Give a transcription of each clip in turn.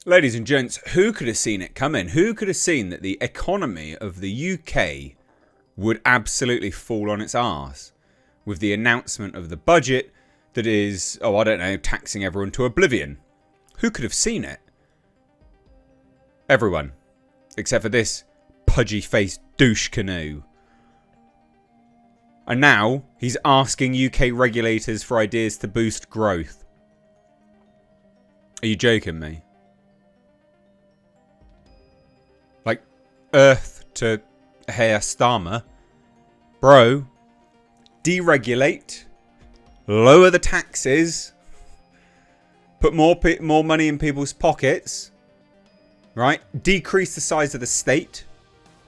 Ladies and gents, who could have seen it coming? Who could have seen that the economy of the UK would absolutely fall on its arse with the announcement of the budget that is, I don't know, taxing everyone to oblivion? Who could have seen it? Everyone. Except for this pudgy-faced douche canoe. And now he's asking UK regulators for ideas to boost growth. Are you joking me? Like, Earth to Keir Starmer. Bro, deregulate, lower the taxes, put more money in people's pockets, right? Decrease the size of the state.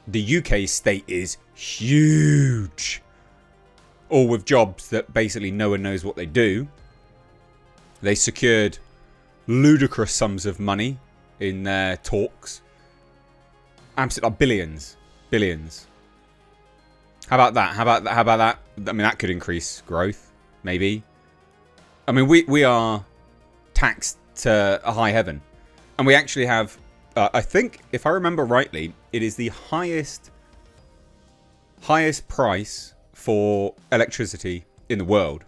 The UK state is huge. All with jobs that basically no one knows what they do. They secured ludicrous sums of money in their talks. Absolutely billions. Billions. How about that? How about that? I mean, that could increase growth, maybe. I mean, we are taxed to a high heaven. And we actually have, I think, if I remember rightly, it is the highest price for electricity in the world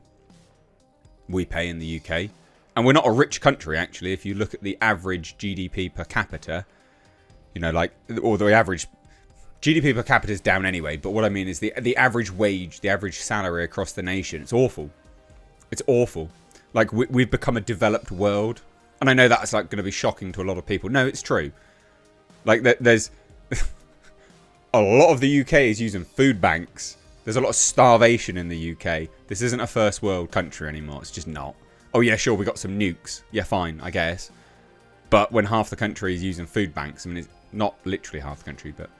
we pay in the UK. And we're not a rich country, actually. If you look at the average GDP per capita, you know, like, or the average GDP per capita is down anyway. But what I mean is the average wage, the average salary across the nation, it's awful. It's awful. Like, we've become a developed world. And I know that's like going to be shocking to a lot of people. No, it's true. Like, there's a lot of the UK is using food banks. There's a lot of starvation in the UK. This isn't a first world country anymore. It's just not. Oh, yeah, sure, we got some nukes. Yeah, fine, I guess. But when half the country is using food banks, I mean, it's not literally half the country, but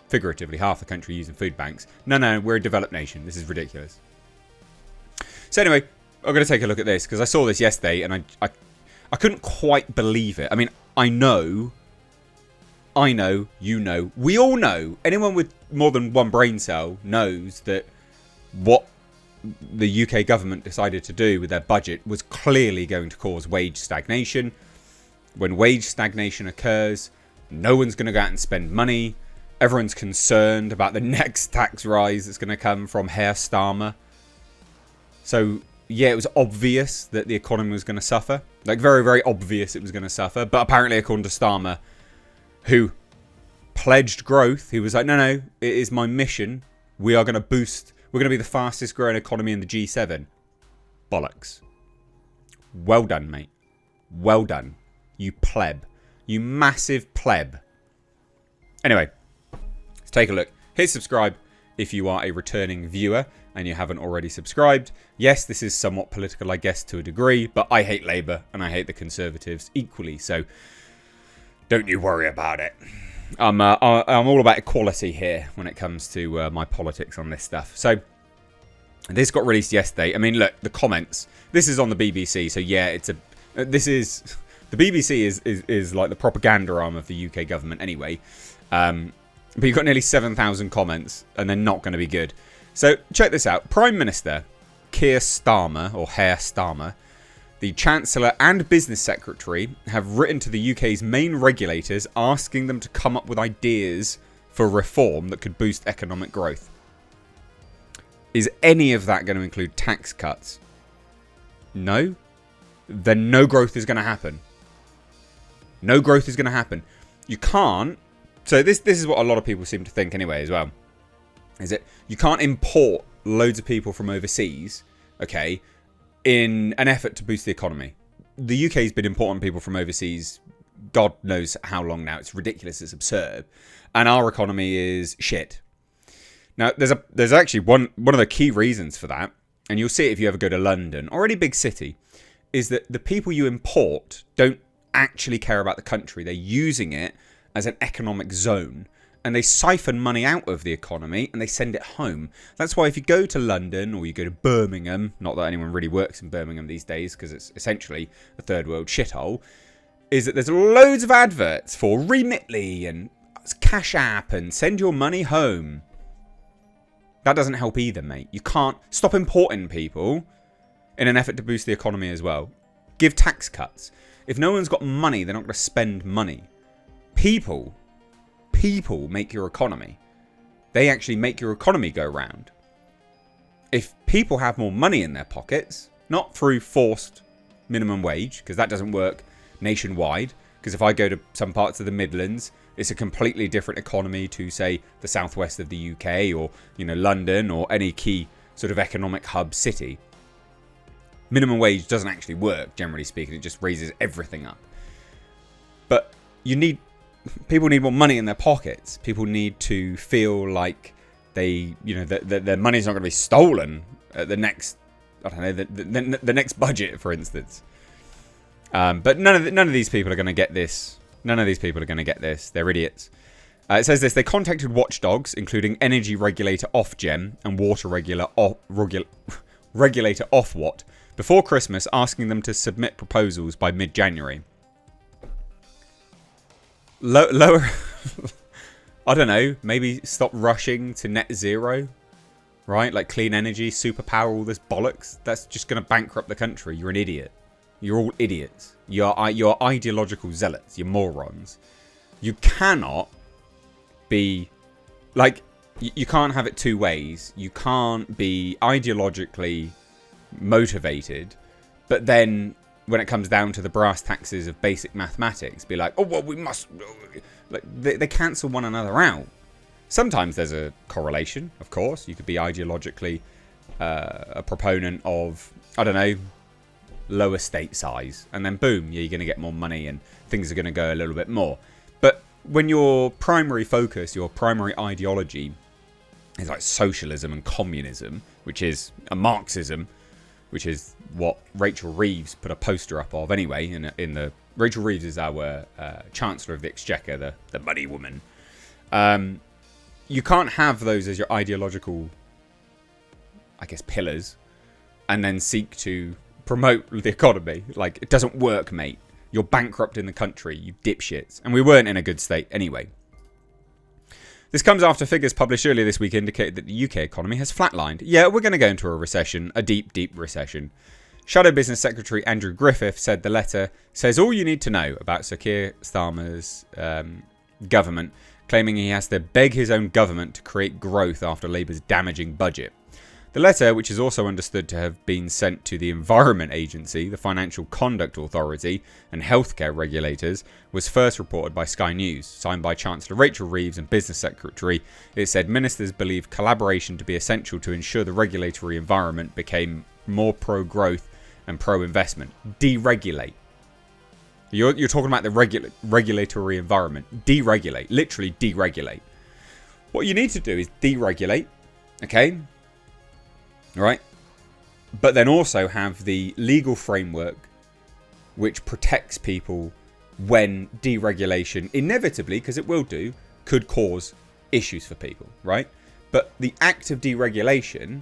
figuratively half the country using food banks. No, we're a developed nation. This is ridiculous. So anyway, I'm going to take a look at this because I saw this yesterday and I couldn't quite believe it. I mean, I know, you know, we all know, anyone with more than one brain cell knows that what the UK government decided to do with their budget was clearly going to cause wage stagnation. When wage stagnation occurs, no one's going to go out and spend money. Everyone's concerned about the next tax rise that's going to come from Keir Starmer. So, yeah, it was obvious that the economy was going to suffer. Like, very, very obvious it was going to suffer. But apparently, according to Starmer, who pledged growth, he was like, no, it is my mission. We are going to boost. We're going to be the fastest growing economy in the G7. Bollocks. Well done, mate. Well done. You pleb. You massive pleb. Anyway, let's take a look. Hit subscribe if you are a returning viewer and you haven't already subscribed. Yes, this is somewhat political, I guess, to a degree, but I hate Labour and I hate the Conservatives equally, so don't you worry about it. I'm all about equality here when it comes to my politics on this stuff. So this got released yesterday. I mean, look, the comments. This is on the BBC, so yeah, the BBC is like the propaganda arm of the UK government anyway. But you've got nearly 7,000 comments, and they're not going to be good. So check this out. Prime Minister Keir Starmer, or Keir Starmer, the Chancellor and Business Secretary have written to the UK's main regulators asking them to come up with ideas for reform that could boost economic growth. Is any of that going to include tax cuts? No? Then no growth is going to happen. No growth is going to happen. You can't. So this is what a lot of people seem to think anyway as well. Is that you can't import loads of people from overseas, okay, in an effort to boost the economy. The UK's been importing people from overseas God knows how long now. It's ridiculous. It's absurd. And our economy is shit. Now, there's actually one of the key reasons for that, and you'll see it if you ever go to London or any big city, is that the people you import don't actually care about the country. They're using it as an economic zone, and they siphon money out of the economy and they send it home. That's why if you go to London or you go to Birmingham, not that anyone really works in Birmingham these days because it's essentially a third world shithole, is that there's loads of adverts for Remitly and Cash App and send your money home. That doesn't help either, mate. You can't stop importing people in an effort to boost the economy as well. Give tax cuts. If no one's got money, they're not going to spend money. People make your economy. They actually make your economy go round. If people have more money in their pockets, not through forced minimum wage, because that doesn't work nationwide, because if I go to some parts of the Midlands, it's a completely different economy to, say, the southwest of the UK or, London or any key sort of economic hub city. Minimum wage doesn't actually work, generally speaking. It just raises everything up. But people need more money in their pockets. People need to feel like their money's not going to be stolen at the next, the next budget, for instance. But none of these people are going to get this. None of these people are going to get this. They're idiots. It says this. They contacted watchdogs, including energy regulator Ofgem and water regulator Ofwat, before Christmas, asking them to submit proposals by mid-January. Lower... I don't know. Maybe stop rushing to net zero. Right? Like clean energy, superpower, all this bollocks. That's just going to bankrupt the country. You're an idiot. You're all idiots. You're ideological zealots. You're morons. You cannot be... Like, you can't have it two ways. You can't be ideologically motivated, but then when it comes down to the brass taxes of basic mathematics, be like, oh, well, we must... Like, they cancel one another out. Sometimes there's a correlation, of course. You could be ideologically a proponent of, I don't know, lower state size, and then boom, you're going to get more money and things are going to go a little bit more. But when your primary focus, your primary ideology is like socialism and communism, which is a Marxism, which is what Rachel Reeves put a poster up of anyway. In the Rachel Reeves is our Chancellor of the Exchequer, the money woman. You can't have those as your ideological, I guess, pillars, and then seek to promote the economy. Like, it doesn't work, mate. You're bankrupt in the country, you dipshits. And we weren't in a good state anyway. This comes after figures published earlier this week indicated that the UK economy has flatlined. Yeah, we're going to go into a recession, a deep, deep recession. Shadow Business Secretary Andrew Griffith said the letter says all you need to know about Sir Keir Starmer's government, claiming he has to beg his own government to create growth after Labour's damaging budget. The letter, which is also understood to have been sent to the Environment Agency, the Financial Conduct Authority, and healthcare regulators, was first reported by Sky News. Signed by Chancellor Rachel Reeves and Business Secretary, it said ministers believe collaboration to be essential to ensure the regulatory environment became more pro-growth and pro-investment. Deregulate. You're talking about the regulatory environment. Deregulate. Literally deregulate. What you need to do is deregulate. Okay? Right? But then also have the legal framework which protects people when deregulation, inevitably, because it will do, could cause issues for people, right? But the act of deregulation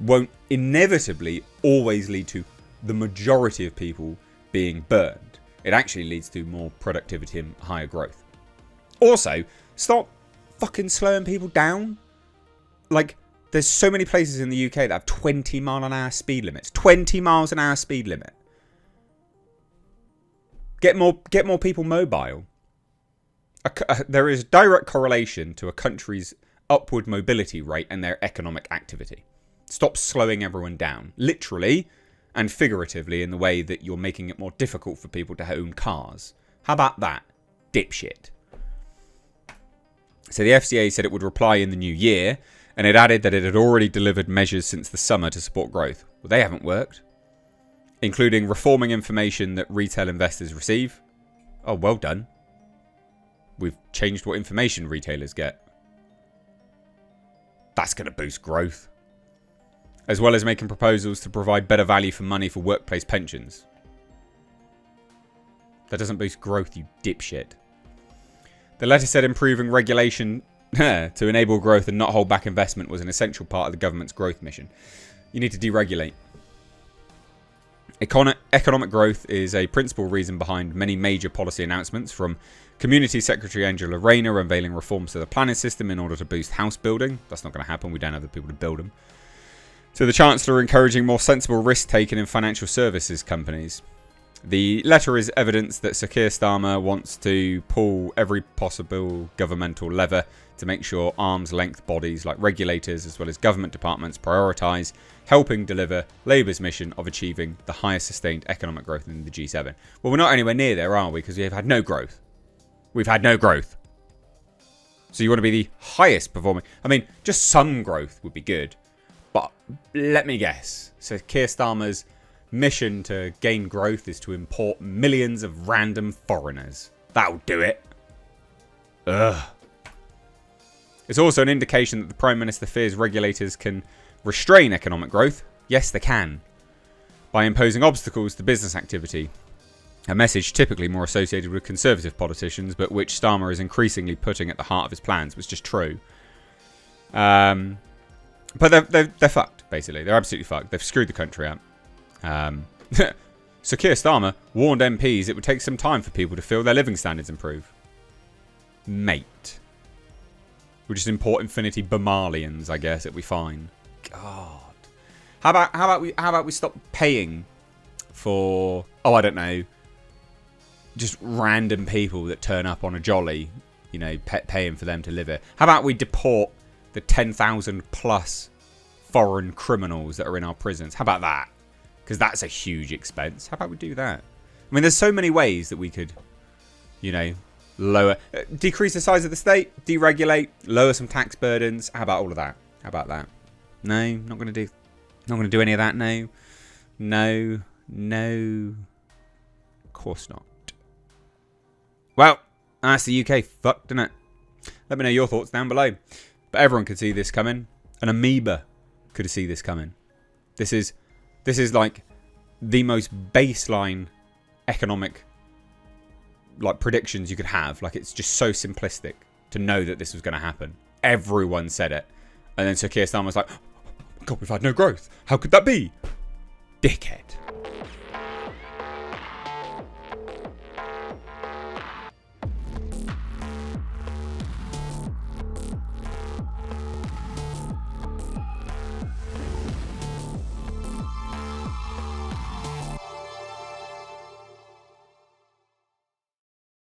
won't inevitably always lead to the majority of people being burned. It actually leads to more productivity and higher growth. Also, stop fucking slowing people down. Like, there's so many places in the UK that have 20 mile an hour speed limits. 20 miles an hour speed limit. Get more people mobile. There is direct correlation to a country's upward mobility rate and their economic activity. Stop slowing everyone down. Literally and figuratively in the way that you're making it more difficult for people to own cars. How about that? Dipshit. So the FCA said it would reply in the new year, and it added that it had already delivered measures since the summer to support growth. Well, they haven't worked. Including reforming information that retail investors receive. Oh, well done. We've changed what information retailers get. That's going to boost growth. As well as making proposals to provide better value for money for workplace pensions. That doesn't boost growth, you dipshit. The letter said improving regulation to enable growth and not hold back investment was an essential part of the government's growth mission. You need to deregulate. Economic growth is a principal reason behind many major policy announcements, from Community Secretary Angela Rayner unveiling reforms to the planning system in order to boost house building. That's not going to happen. We don't have the people to build them. To the Chancellor encouraging more sensible risk taking in financial services companies. The letter is evidence that Sir Keir Starmer wants to pull every possible governmental lever to make sure arm's length bodies like regulators as well as government departments prioritise helping deliver Labour's mission of achieving the highest sustained economic growth in the G7. Well, we're not anywhere near there, are we? Because we have had no growth. We've had no growth. So you want to be the highest performing... I mean, just some growth would be good. But let me guess. So Keir Starmer's mission to gain growth is to import millions of random foreigners. That'll do it. Ugh. It's also an indication that the Prime Minister fears regulators can restrain economic growth. Yes, they can. By imposing obstacles to business activity. A message typically more associated with Conservative politicians, but which Starmer is increasingly putting at the heart of his plans, which is just true. But they're fucked, basically. They're absolutely fucked. They've screwed the country up. So Keir Starmer warned MPs it would take some time for people to feel their living standards improve. Mate. We'll just import infinity Bomalians, I guess. It'll be fine. God. How about we stop paying for... Oh, I don't know. Just random people that turn up on a jolly. You know, paying for them to live here. How about we deport the 10,000 plus foreign criminals that are in our prisons? How about that? Because that's a huge expense. How about we do that? I mean, there's so many ways that we could, you know, lower, decrease the size of the state, deregulate, lower some tax burdens. How about all of that? How about that? No, not going to do any of that. No. Of course not. Well, that's the UK fucked, isn't it? Let me know your thoughts down below. But everyone could see this coming. An amoeba could see this coming. This is like the most baseline economic like predictions you could have. Like, it's just so simplistic to know that this was going to happen. Everyone said it. And then Sir Keir Starmer was like, oh God, we've had no growth. How could that be? Dickhead.